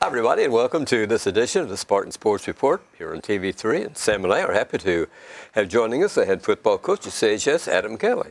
everybody, and welcome to this edition of the Spartan Sports Report here on TV3. And Sam and I are happy to have joining us the head football coach at CHS, Adam Kelly.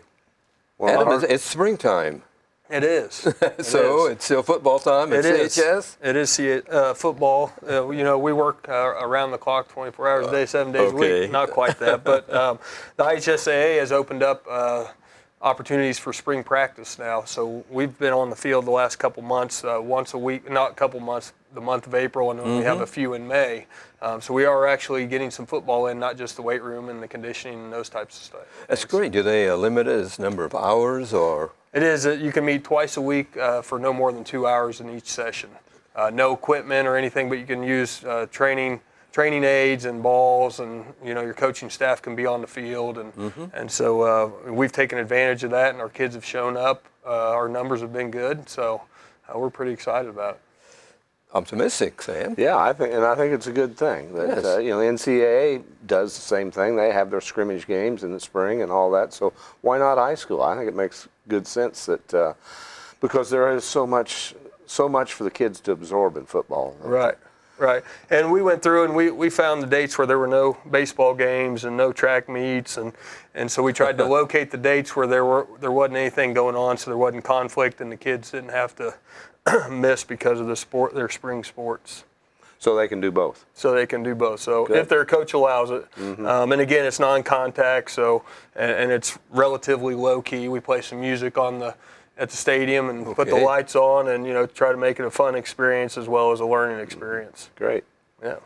Well, Adam, it's springtime. It is. So it's still football time at CHS? It is football. We work around the clock 24 hours a day, 7 days a week. Not quite that, but the IHSAA has opened up opportunities for spring practice now. So we've been on the field the last couple months, once a week, not a couple months, the month of April, and then we have a few in May. So we are actually getting some football in, not just the weight room and the conditioning and those types of stuff. That's great. Do they limit it as number of hours or? It is. You can meet twice a week for no more than 2 hours in each session. No equipment or anything, but you can use training aids and balls, and your coaching staff can be on the field, and so we've taken advantage of that, and our kids have shown up. Our numbers have been good, so we're pretty excited about it. Optimistic, Sam. Yeah, I think it's a good thing. That, yes. The NCAA does the same thing. They have their scrimmage games in the spring and all that. So why not high school? I think it makes good sense that because there is so much for the kids to absorb in football. Right. And we went through and we found the dates where there were no baseball games and no track meets, and so we tried to locate the dates where there wasn't anything going on, so there wasn't conflict and the kids didn't have to miss because of their spring sports. So they can do both. So Good. If their coach allows it. And again, it's non-contact, so and it's relatively low key. We play some music at the stadium and put the lights on, and try to make it a fun experience as well as a learning experience. Great. Yeah.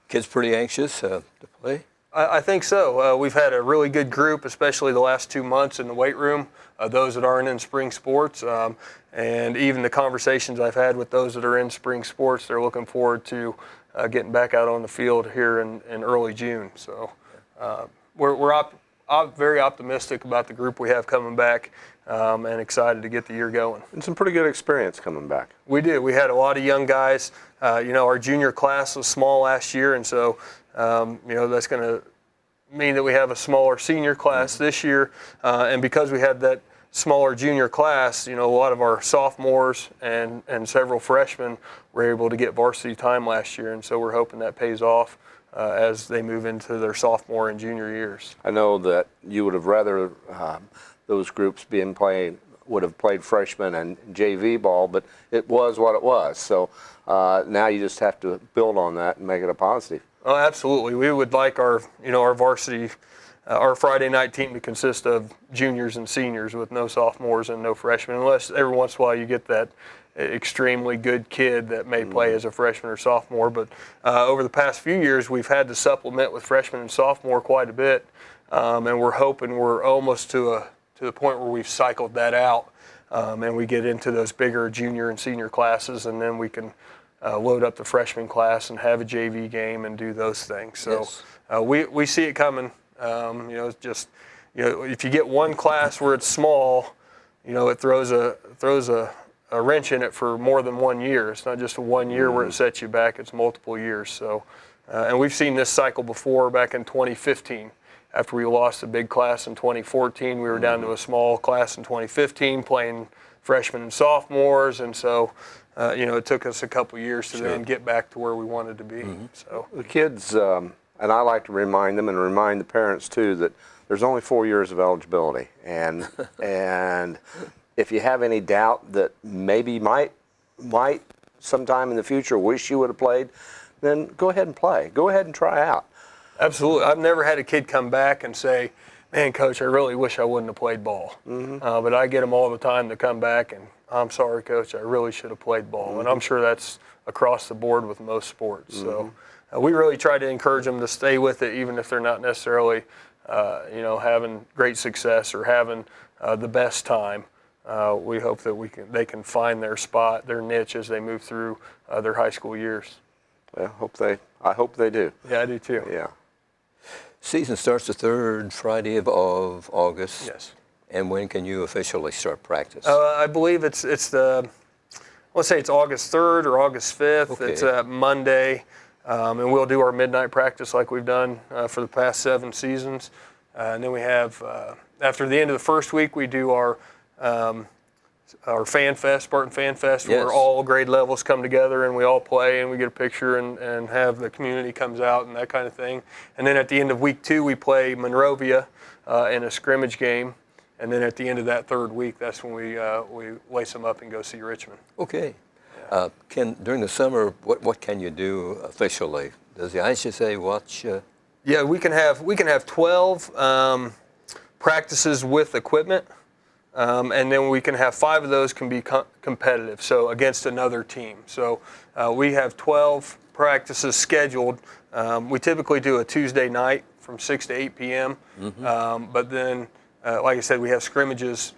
Kids pretty anxious to play? I think so. We've had a really good group, especially the last 2 months in the weight room, those that aren't in spring sports. And even the conversations I've had with those that are in spring sports, they're looking forward to getting back out on the field here in early June. So we're very optimistic about the group we have coming back, and excited to get the year going. And some pretty good experience coming back. We did. We had a lot of young guys. Our junior class was small last year, and so that's going to mean that we have a smaller senior class this year. And because we had that smaller junior class, a lot of our sophomores and several freshmen were able to get varsity time last year, and so we're hoping that pays off as they move into their sophomore and junior years. I know that you would have rather those groups would have played freshman and JV ball, but it was what it was. So now you just have to build on that and make it a positive. Oh, absolutely. We would like our varsity, our Friday night team to consist of juniors and seniors with no sophomores and no freshmen, unless every once in a while you get that extremely good kid that may play as a freshman or sophomore. But over the past few years, we've had to supplement with freshmen and sophomore quite a bit, and we're hoping we're almost to the point where we've cycled that out, and we get into those bigger junior and senior Classes, and then we can load up the freshman class and have a JV game and do those things. So we see it coming. It's just if you get one class where it's small, it throws a wrench in it for more than 1 year. It's not just a 1 year where it sets you back. It's multiple years. So, and we've seen this cycle before back in 2015. After we lost a big class in 2014, we were down to a small class in 2015 playing freshmen and sophomores, and so it took us a couple years to then get back to where we wanted to be. So the kids, and I like to remind them and remind the parents too, that there's only 4 years of eligibility, and if you have any doubt that maybe might sometime in the future wish you would have played, then go ahead and play. Go ahead and try out. Absolutely. I've never had a kid come back and say, man, Coach, I really wish I wouldn't have played ball. But I get them all the time to come back and, I'm sorry, Coach, I really should have played ball. And I'm sure that's across the board with most sports. So we really try to encourage them to stay with it, even if they're not necessarily, having great success or having the best time. We hope that they can find their spot, their niche as they move through their high school years. Well, I hope they do. Yeah, I do too. Yeah. Season starts the third Friday of August. Yes. And when can you officially start practice? I believe it's August 3rd or August 5th. Okay. It's Monday, and we'll do our midnight practice like we've done for the past 7 seasons. And then we have, after the end of the first week, we do our our Fan Fest, Spartan Fan Fest, Yes. where all grade levels come together and we all play and we get a picture and have the community comes out and that kind of thing. And then at the end of week 2, we play Monrovia in a scrimmage game. And then at the end of that third week, that's when we lace them up and go see Richmond. Okay. During the summer, what can you do officially? Does the ICSA watch? Yeah, we can have 12 practices with equipment. And then we can have 5 of those can be competitive, so against another team. So we have 12 practices scheduled. We typically do a Tuesday night from 6 to 8 p.m. But then, like I said, we have scrimmages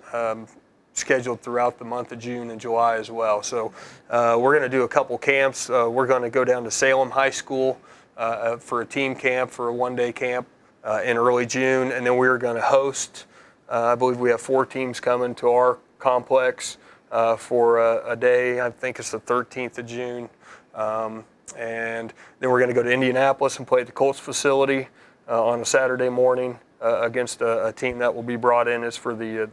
scheduled throughout the month of June and July as well. So we're going to do a couple camps. We're going to go down to Salem High School for a team camp, for a one-day camp in early June. And then we're going to host, I believe we have 4 teams coming to our complex for a day. I think it's the 13th of June. And then we're going to go to Indianapolis and play at the Colts facility on a Saturday morning against a team that will be brought in as for the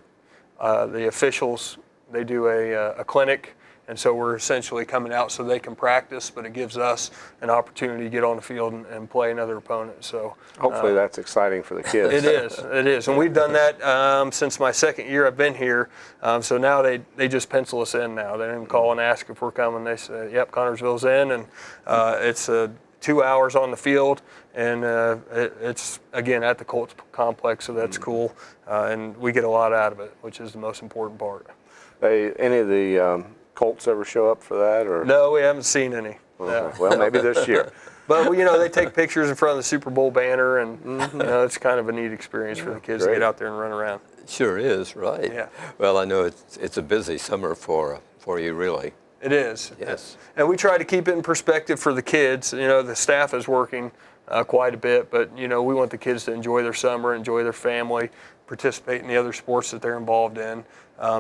officials. They do a clinic, and so we're essentially coming out so they can practice, but it gives us an opportunity to get on the field and play another opponent. So hopefully that's exciting for the kids. It is, and we've done that since my second year I've been here. So now they just pencil us in now. They don't even call and ask if we're coming. They say, "Yep, Connorsville's in," and it's 2 hours on the field, and it's again at the Colts complex, so that's cool, and we get a lot out of it, which is the most important part. Any of the Colts ever show up for that, or no? We haven't seen any. Okay. No. Well, maybe this year. But they take pictures in front of the Super Bowl banner, and it's kind of a neat experience for the kids to get out there and run around. Sure is, right? Yeah. Well, I know it's a busy summer for you, really. It is. Yes. And we try to keep it in perspective for the kids. The staff is working quite a bit, but we want the kids to enjoy their summer, enjoy their family, participate in the other sports that they're involved in.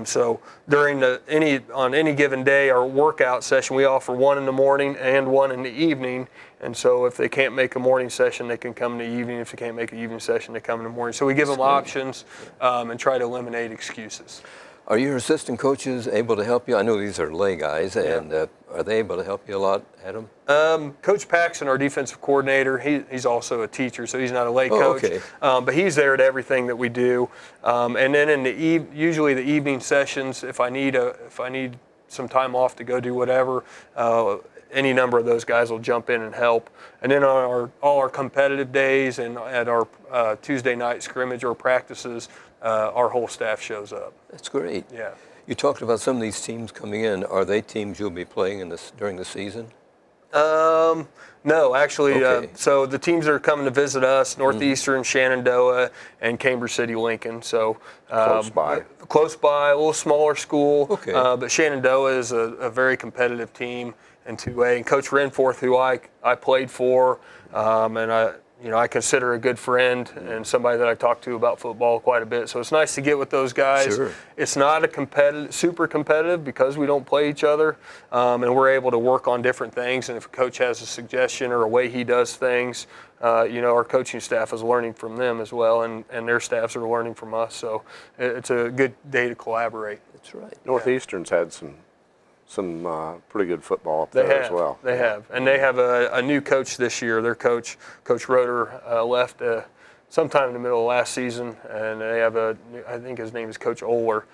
So during on any given day, our workout session, we offer one in the morning and one in the evening. And so if they can't make a morning session, they can come in the evening. If they can't make an evening session, they come in the morning. So we give them options and try to eliminate excuses. Are your assistant coaches able to help you? I know these are lay guys, and are they able to help you a lot, Adam? Coach Paxson, our defensive coordinator, he's also a teacher, so he's not a lay coach. Okay. But he's there at everything that we do. And then in usually the evening sessions, if I need some time off to go do whatever, any number of those guys will jump in and help. And then on all our competitive days and at our Tuesday night scrimmage or practices, our whole staff shows up. That's great. Yeah. You talked about some of these teams coming in. Are they teams you'll be playing during the season? No, actually, Okay. so the teams that are coming to visit us, Northeastern, Shenandoah, and Cambridge City, Lincoln. So Close by. Close by, a little smaller school. Okay. But Shenandoah is a very competitive team in 2A. And Coach Renforth, who I played for, and I consider a good friend and somebody that I talk to about football quite a bit. So it's nice to get with those guys. Sure. It's not super competitive because we don't play each other, and we're able to work on different things. And if a coach has a suggestion or a way he does things, our coaching staff is learning from them as well, and their staffs are learning from us. So it's a good day to collaborate. That's right. Northeastern's had some pretty good football up there as well. They have. And they have a new coach this year. Their coach, Coach Roeder, left sometime in the middle of last season, and they have I think his name is Coach Oler,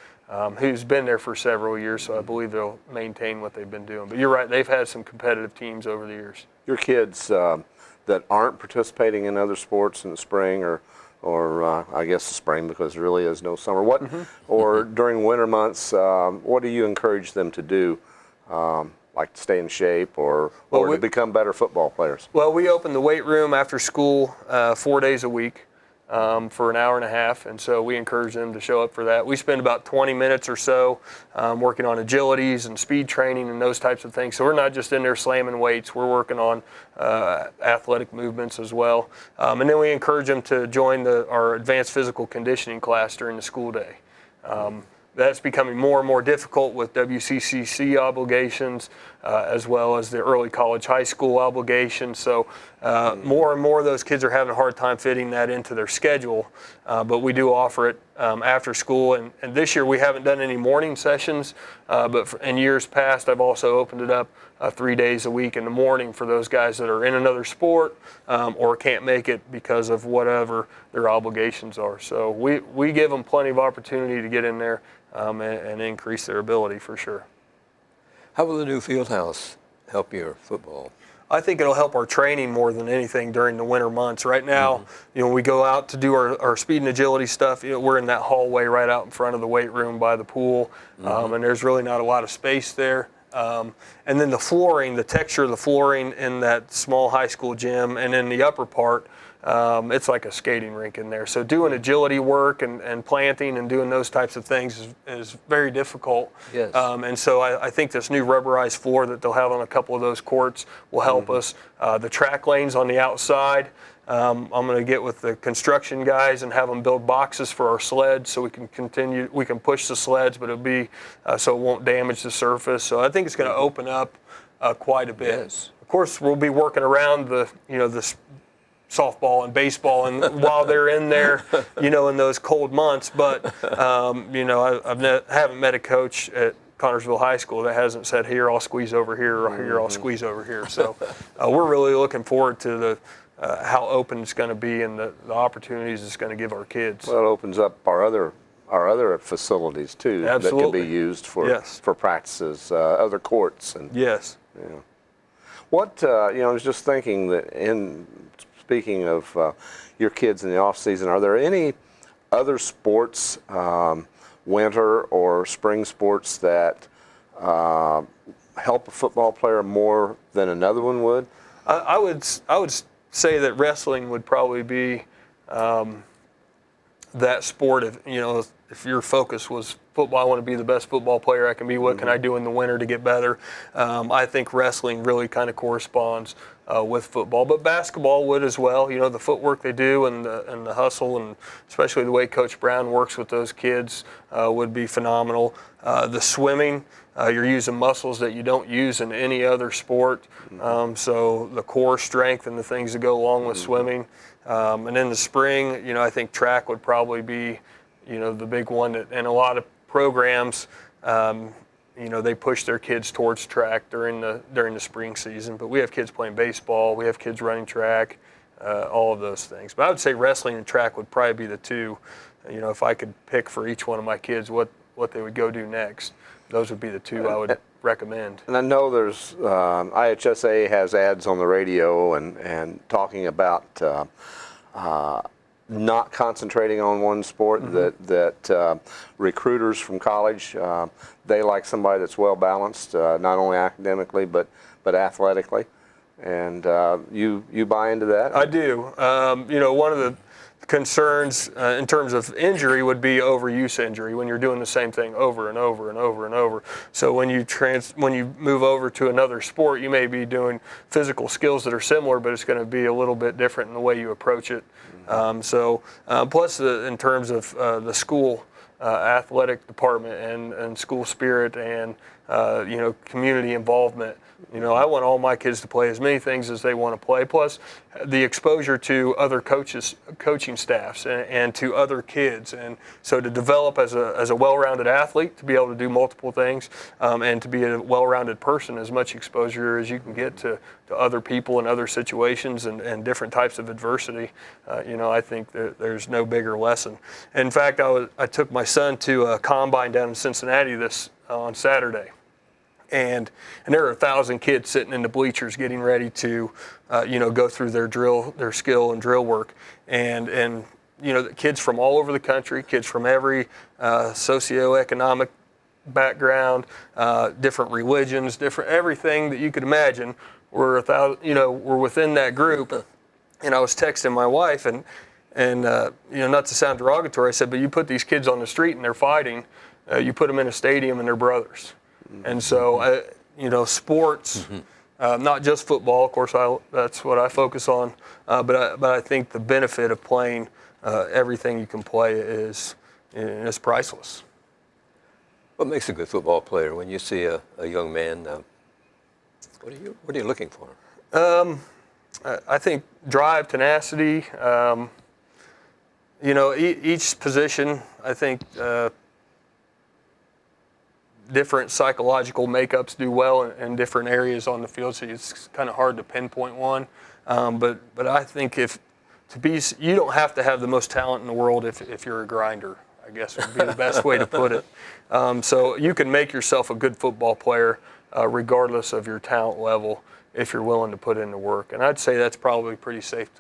who's been there for several years, so I believe they'll maintain what they've been doing. But you're right, they've had some competitive teams over the years. Your kids that aren't participating in other sports in the spring or I guess the spring, because there really is no summer. Or during winter months, what do you encourage them to do, like to stay in shape or to become better football players? Well, we open the weight room after school 4 days a week for an hour and a half, and so we encourage them to show up for that. We spend about 20 minutes or so working on agilities and speed training and those types of things. So we're not just in there slamming weights. We're working on athletic movements as well. And then we encourage them to join our advanced physical conditioning class during the school day. That's becoming more and more difficult with WCCC obligations. as well as the early college, high school obligations. So more and more of those kids are having a hard time fitting that into their schedule, but we do offer it after school. And this year we haven't done any morning sessions, but in years past I've also opened it up 3 days a week in the morning for those guys that are in another sport or can't make it because of whatever their obligations are. So we give them plenty of opportunity to get in there and increase their ability for sure. How will the new field house help your football? I think it'll help our training more than anything during the winter months. Right now, when we go out to do our speed and agility stuff, we're in that hallway right out in front of the weight room by the pool, and there's really not a lot of space there. And then the flooring, the texture of the flooring in that small high school gym, and in the upper part, it's like a skating rink in there. So doing agility work and planting and doing those types of things is very difficult. Yes. And so I think this new rubberized floor that they'll have on a couple of those courts will help us. The track lanes on the outside, I'm going to get with the construction guys and have them build boxes for our sleds so we can push the sleds, but it'll be so it won't damage the surface. So I think it's going to open up quite a bit. Yes. Of course, we'll be working around the softball and baseball and while they're in there, in those cold months. But, I haven't met a coach at Connersville High School that hasn't said, here, I'll squeeze over here, or here, I'll squeeze over here. So we're really looking forward to how open it's going to be and the opportunities it's going to give our kids. Well, it opens up our other facilities too. Absolutely. That can be used for practices, other courts. And Yes. Yeah. What I was just thinking that speaking of your kids in the off season, are there any other sports, winter or spring sports that help a football player more than another one would? I would say that wrestling would probably be that sport. If your focus was football, I want to be the best football player I can be. What can I do in the winter to get better? I think wrestling really kind of corresponds with football, but basketball would as well. The footwork they do and the hustle, and especially the way Coach Brown works with those kids would be phenomenal. The swimming, you're using muscles that you don't use in any other sport. So the core strength and the things that go along with swimming. And in the spring, I think track would probably be, the big one. And a lot of programs, they push their kids towards track during the spring season. But we have kids playing baseball, we have kids running track, all of those things. But I would say wrestling and track would probably be the two. If I could pick for each one of my kids what they would go do next, those would be the two I would recommend. And I know there's IHSA has ads on the radio and talking about not concentrating on one sport. That recruiters from college, they like somebody that's well balanced, not only academically but athletically. And you buy into that? I do. One of the concerns in terms of injury would be overuse injury when you're doing the same thing over and over and over and over. So when you move over to another sport, you may be doing physical skills that are similar, but it's going to be a little bit different in the way you approach it. Plus in terms of the school athletic department and school spirit and community involvement. I want all my kids to play as many things as they want to play, plus the exposure to other coaching staffs and to other kids. And so to develop as a well-rounded athlete, to be able to do multiple things, and to be a well-rounded person, as much exposure as you can get to other people and other situations and different types of adversity. I think that there's no bigger lesson. In fact, I took my son to a combine down in Cincinnati on Saturday. And there are 1,000 kids sitting in the bleachers getting ready to, go through their skill and drill work. And kids from all over the country, kids from every socioeconomic background, different religions, different everything that you could imagine were within that group. And I was texting my wife and not to sound derogatory, I said, but you put these kids on the street and they're fighting. You put them in a stadium and they're brothers. And so, sports, not just football, of course, that's what I focus on, but I think the benefit of playing everything you can play is priceless. What makes a good football player? When you see a young man What are you looking for? I think drive, tenacity. Each position, I think, different psychological makeups do well in different areas on the field. So it's kind of hard to pinpoint one. But I think you don't have to have the most talent in the world if you're a grinder, I guess would be the best way to put it. So you can make yourself a good football player regardless of your talent level if you're willing to put in the work. And I'd say that's probably pretty safe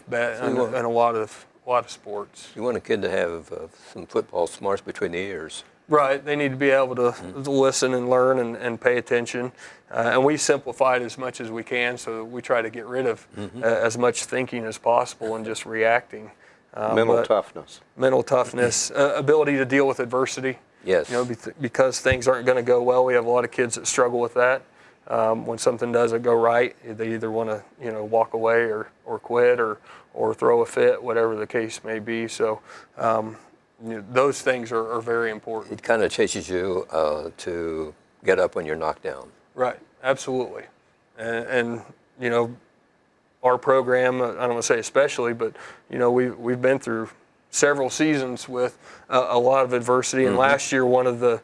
bet in a lot of sports. You want a kid to have some football smarts between the ears. Right. They need to be able to listen and learn and pay attention. And we simplify it as much as we can, so we try to get rid of as much thinking as possible and just reacting. Mental toughness. Mental toughness, ability to deal with adversity. Yes. Because things aren't going to go well. We have a lot of kids that struggle with that. When something doesn't go right, they either want to walk away or quit or throw a fit, whatever the case may be. So those things are very important. It kind of teaches you to get up when you're knocked down. Right, absolutely. And our program, I don't want to say especially, but we've been through several seasons with a lot of adversity. And last year, one of the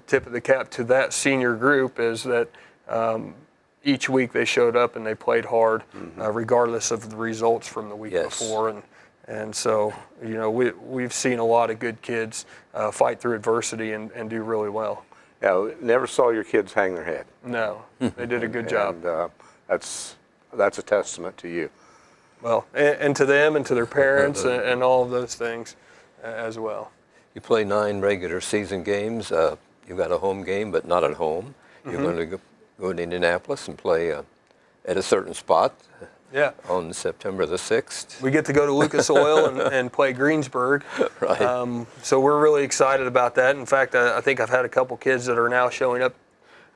tip of the cap to that senior group is that each week they showed up and they played hard, regardless of the results from the week before. And so, we've seen a lot of good kids fight through adversity and do really well. Yeah, never saw your kids hang their head. No, they did a good job. And that's a testament to you. Well, and to them and to their parents and all of those things as well. You play 9 regular season games. You've got a home game, but not at home. You're going to go to Indianapolis and play at a certain spot. Yeah. On September the 6th. We get to go to Lucas Oil and play Greensburg. Right. So we're really excited about that. In fact, I think I've had a couple kids that are now showing up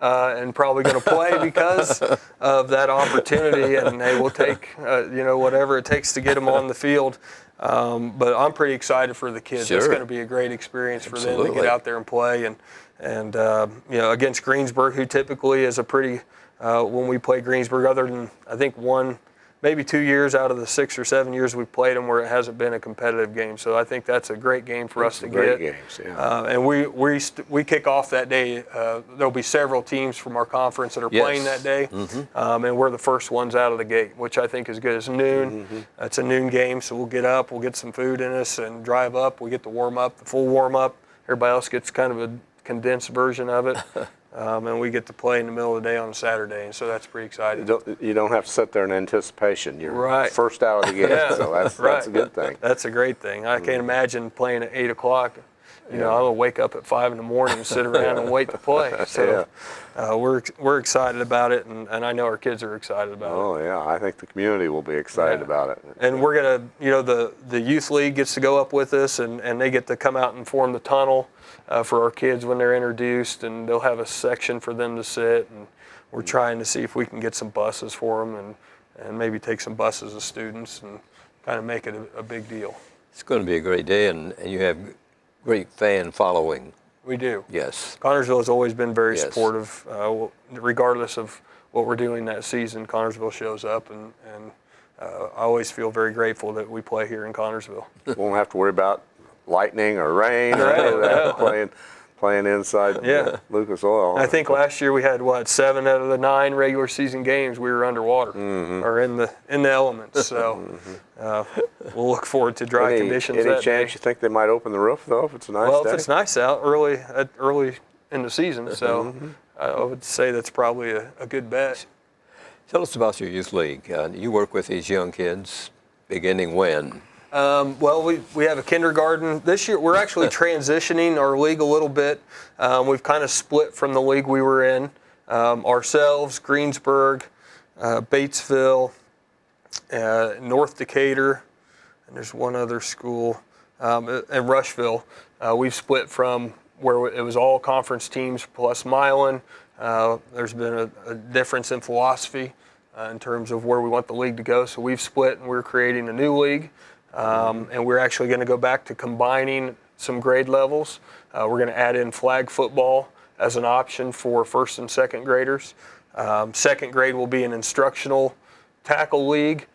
and probably going to play because of that opportunity, and they will take whatever it takes to get them on the field. But I'm pretty excited for the kids. Sure. It's going to be a great experience for them to Absolutely. get out there and play. And against Greensburg, who typically is a pretty when we play Greensburg, other than I think maybe 2 years out of the 6 or 7 years we've played them where it hasn't been a competitive game. So I think that's a great game for us to great get. Games, yeah. And we kick off that day. There'll be several teams from our conference that are playing that day, and we're the first ones out of the gate, which I think is good. It's noon. It's a noon game, so we'll get up, we'll get some food in us, and drive up. We get to warm up, the full warm up. Everybody else gets kind of a condensed version of it. And we get to play in the middle of the day on a Saturday, and so that's pretty exciting. You don't have to sit there in anticipation. You're first out of the gate, so that's a good thing. That's a great thing. I can't imagine playing at 8 o'clock. I'm gonna wake up at 5 in the morning and sit around and wait to play. So we're excited about it, and I know our kids are excited about it. Oh yeah, I think the community will be excited about it. And we're gonna, the youth league gets to go up with us, and they get to come out and form the tunnel for our kids when they're introduced, and they'll have a section for them to sit. And we're trying to see if we can get some buses for them, and maybe take some buses of students and kind of make it a big deal. It's going to be a great day, and you have great fan following. We do. Yes. Connersville has always been very supportive. Regardless of what we're doing that season, Connersville shows up, and I always feel very grateful that we play here in Connersville. Won't have to worry about lightning or rain or any of that playing inside Lucas Oil. I think last year we had 7 out of the 9 regular season games we were underwater or in the elements. So we'll look forward to dry conditions. Any chance you think they might open the roof though if it's a nice day? Well, if it's nice out early in the season, so I would say that's probably a good bet. Tell us about your youth league. You work with these young kids beginning when? Well, we have a kindergarten. This year we're actually transitioning our league a little bit. We've kind of split from the league we were in. Ourselves, Greensburg, Batesville, North Decatur, and there's one other school, and Rushville. We've split from where it was all conference teams plus Milan. There's been a difference in philosophy in terms of where we want the league to go. So we've split, and we're creating a new league. And we're actually going to go back to combining some grade levels. We're going to add in flag football as an option for first and second graders. Second grade will be an instructional tackle league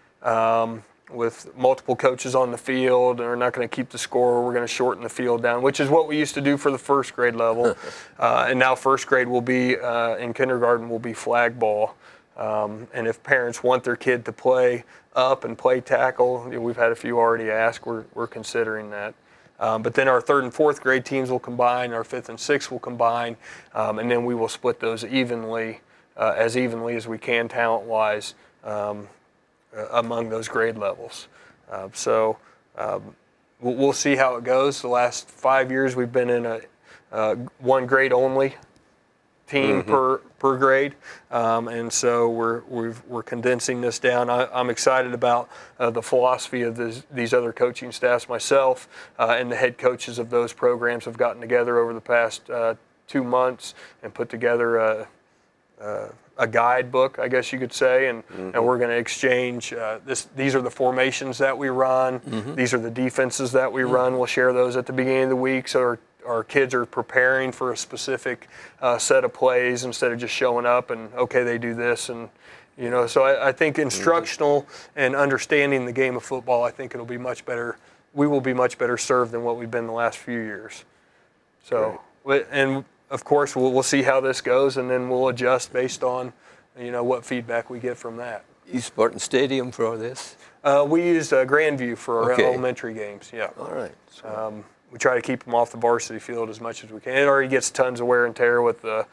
with multiple coaches on the field, and we're not going to keep the score. We're going to shorten the field down, which is what we used to do for the first grade level. And now first grade will be, in kindergarten, will be flag ball. And if parents want their kid to play up and play tackle, we've had a few already ask, we're considering that. But then our third and fourth grade teams will combine, our fifth and sixth will combine, and then we will split those evenly as we can talent-wise among those grade levels. We'll see how it goes. The last 5 years we've been in a one grade only team per grade, and so we're condensing this down. I'm excited about the philosophy of these other coaching staffs. Myself and the head coaches of those programs have gotten together over the past 2 months and put together a guidebook, I guess you could say, and we're going to exchange these are the formations that we run, these are the defenses that we run. We'll share those at the beginning of the week, so our kids are preparing for a specific set of plays instead of just showing up and, okay, they do this. And, so I think instructional and understanding the game of football, I think it'll be much better. We will be much better served than what we've been the last few years. So, and of course, we'll see how this goes, and then we'll adjust based on, what feedback we get from that. Use Spartan Stadium for this? We use Grandview for our elementary games, yeah. All right. We try to keep them off the varsity field as much as we can. It already gets tons of wear and tear with the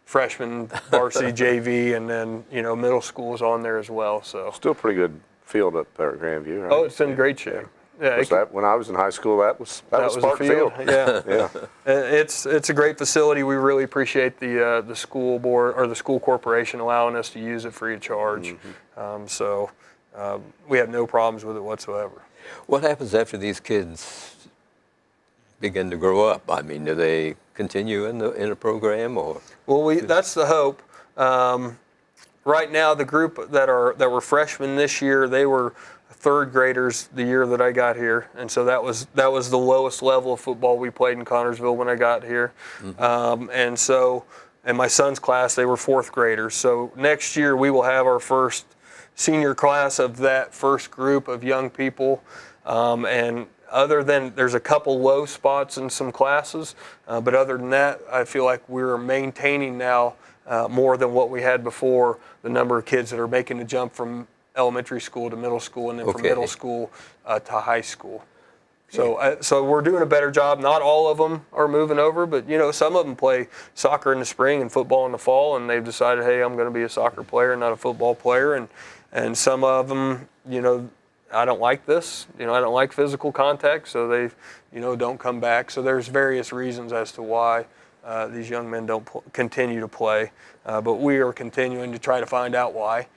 freshman varsity JV, and then middle school is on there as well. So Still a pretty good field up there at Grandview, right? Oh, it's in great shape. Yeah, When I was in high school, that was Spartan field. Yeah, yeah. It's a great facility. We really appreciate the school board or the school corporation allowing us to use it free of charge. We have no problems with it whatsoever. What happens after these kids begin to grow up? I mean, do they continue in a program or? Well, that's the hope. Right now, the group that were freshmen this year, they were third graders the year that I got here, and so that was the lowest level of football we played in Connersville when I got here. And so, in my son's class, they were fourth graders. So next year we will have our first senior class of that first group of young people, and other than there's a couple low spots in some classes, but other than that, I feel like we're maintaining now more than what we had before, the number of kids that are making the jump from elementary school to middle school, and then from middle school to high school. So we're doing a better job. Not all of them are moving over, but some of them play soccer in the spring and football in the fall, and they've decided, hey, I'm going to be a soccer player, not a football player. And some of them, I don't like this. I don't like physical contact, so they, don't come back. So there's various reasons as to why these young men don't continue to play, but we are continuing to try to find out why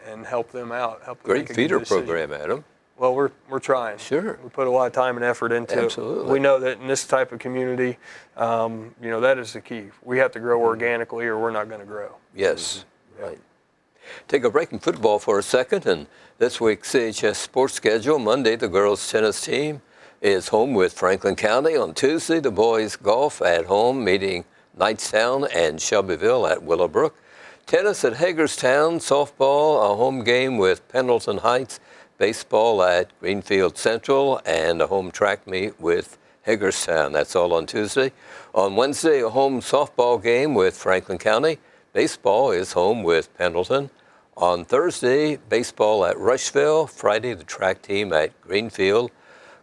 and help them out. Great feeder program, Adam. Well, we're trying. Sure. We put a lot of time and effort into it. Absolutely. We know that in this type of community, that is the key. We have to grow organically, or we're not going to grow. Yes. Right. Take a break in football for a second, and this week's CHS sports schedule. Monday, the girls' tennis team is home with Franklin County. On Tuesday, the boys' golf at home, meeting Knightstown and Shelbyville at Willowbrook. Tennis at Hagerstown, softball, a home game with Pendleton Heights, baseball at Greenfield Central, and a home track meet with Hagerstown. That's all on Tuesday. On Wednesday, a home softball game with Franklin County. Baseball is home with Pendleton. On Thursday, baseball at Rushville. Friday, the track team at Greenfield.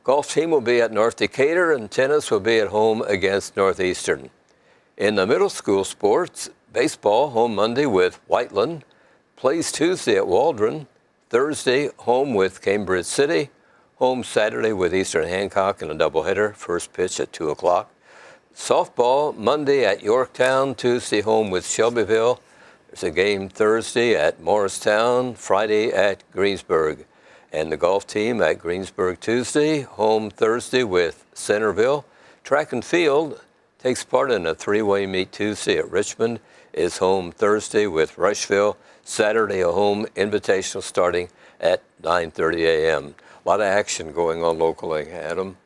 Golf team will be at North Decatur, and tennis will be at home against Northeastern. In the middle school sports, baseball home Monday with Whiteland. Plays Tuesday at Waldron. Thursday, home with Cambridge City. Home Saturday with Eastern Hancock in a doubleheader. First pitch at 2 o'clock. Softball Monday at Yorktown. Tuesday, home with Shelbyville. There's a game Thursday at Morristown. Friday at Greensburg. And the golf team at Greensburg Tuesday. Home Thursday with Centerville. Track and field takes part in a three-way meet Tuesday at Richmond. Is home Thursday with Rushville. Saturday, a home invitational starting at 9:30 a.m. A lot of action going on locally, Adam.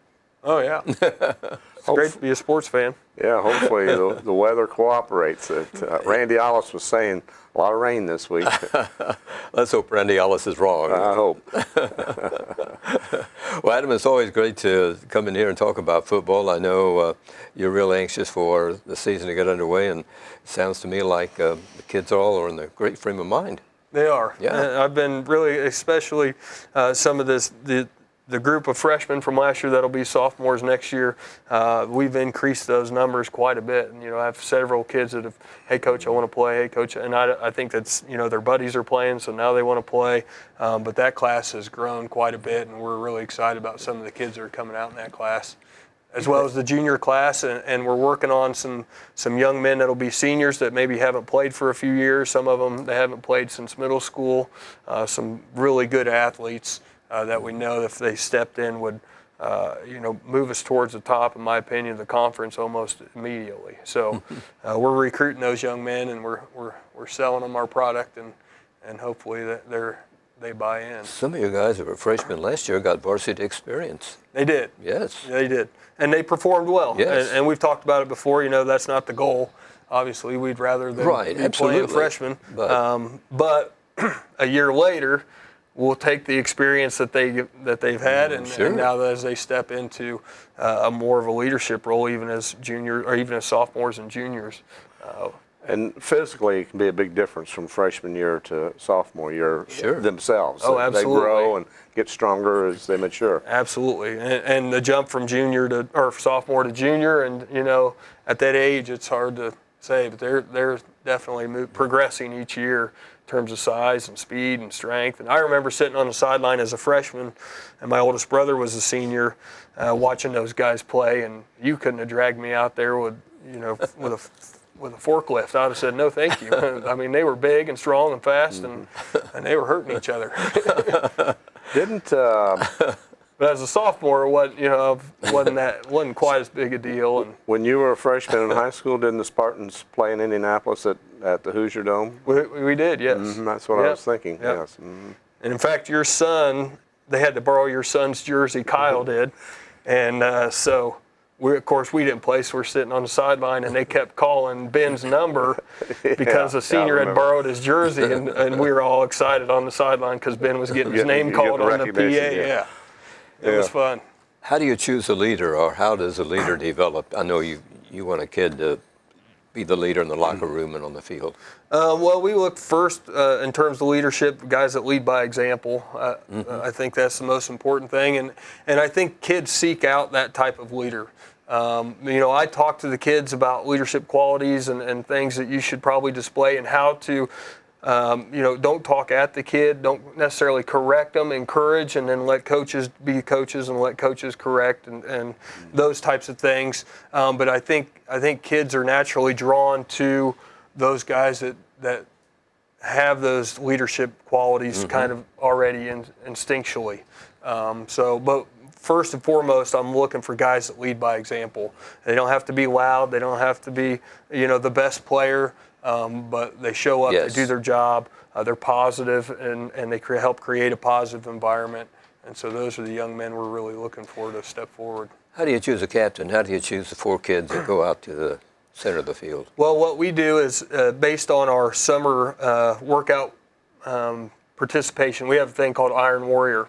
Oh, yeah. It's great to be a sports fan. Yeah, hopefully the weather cooperates. Randy Ollis was saying a lot of rain this week. Let's hope Randy Ellis is wrong. I hope. Well, Adam, it's always great to come in here and talk about football. I know you're real anxious for the season to get underway, and it sounds to me like the kids all are in a great frame of mind. They are. Yeah. I've been really, especially some of the group of freshmen from last year that'll be sophomores next year. We've increased those numbers quite a bit. And, I have several kids that have, hey, coach, I want to play. Hey, coach. And I think that's, their buddies are playing, so now they want to play. But that class has grown quite a bit, and we're really excited about some of the kids that are coming out in that class, as well as the junior class. And we're working on some young men that'll be seniors that maybe haven't played for a few years. Some of them, they haven't played since middle school. Some really good athletes that we know if they stepped in would, move us towards the top, in my opinion, of the conference almost immediately. So we're recruiting those young men, and we're selling them our product, and hopefully that they buy in. Some of you guys who were freshmen last year got varsity experience. They did. Yes. They did. And they performed well. Yes. And we've talked about it before. That's not the goal. Obviously, we'd rather than be playing freshmen. But a year later, we'll take the experience that they've had, and now as they step into a more of a leadership role, even as junior or even as sophomores and juniors. And physically, it can be a big difference from freshman year to sophomore year themselves. Oh, absolutely. They grow and get stronger as they mature. Absolutely. And the jump from sophomore to junior, and, at that age, it's hard to say, but they're definitely progressing each year in terms of size and speed and strength. And I remember sitting on the sideline as a freshman, and my oldest brother was a senior, watching those guys play, and you couldn't have dragged me out there with a forklift. I would have said, no, thank you. I mean, they were big and strong and fast, and they were hurting each other. But as a sophomore, wasn't quite as big a deal. And when you were a freshman in high school, didn't the Spartans play in Indianapolis at the Hoosier Dome? We did, yes. That's what I was thinking. Yep. Yes. Mm-hmm. And in fact, your son, they had to borrow your son's jersey. Kyle did, and so. Of course, we didn't play, so we're sitting on the sideline, and they kept calling Ben's number because a senior had borrowed his jersey, and we were all excited on the sideline because Ben was getting his name called on the PA. Yeah. It was fun. How do you choose a leader, or how does a leader develop? I know you want a kid to be the leader in the locker room and on the field. Well, we look first in terms of leadership, guys that lead by example. I think that's the most important thing, and I think kids seek out that type of leader. I talk to the kids about leadership qualities and things that you should probably display, and how to, don't talk at the kid, don't necessarily correct them, encourage, and then let coaches be coaches and let coaches correct, and those types of things. But I think kids are naturally drawn to those guys that have those leadership qualities kind of already instinctually. But first and foremost, I'm looking for guys that lead by example. They don't have to be loud. They don't have to be, the best player, but they show up, they do their job, they're positive, and they help create a positive environment. And so those are the young men we're really looking for to step forward. How do you choose a captain? How do you choose the 4 kids that go out to the center of the field? Well, what we do is based on our summer workout participation, we have a thing called Iron Warrior.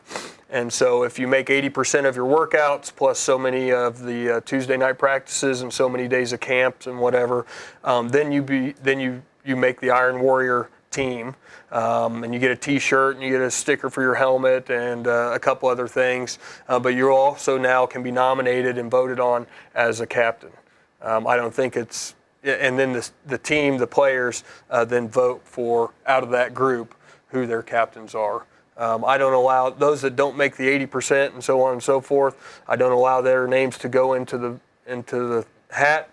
And so if you make 80% of your workouts plus so many of the Tuesday night practices and so many days of camps and whatever, then you make the Iron Warrior team. And you get a T-shirt and you get a sticker for your helmet and a couple other things. But you also now can be nominated and voted on as a captain. I don't think it's – and then the team, the players, then vote for, out of that group, who their captains are. I don't allow those that don't make the 80% and so on and so forth. I don't allow their names to go into the hat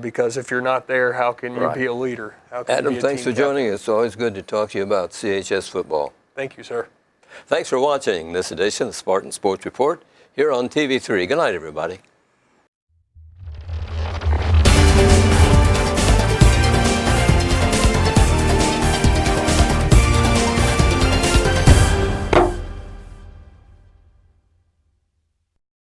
because if you're not there, how can you be a leader? Adam, thanks for joining us. It's always good to talk to you about CHS football. Thank you, sir. Thanks for watching this edition of the Spartan Sports Report here on TV3. Good night, everybody.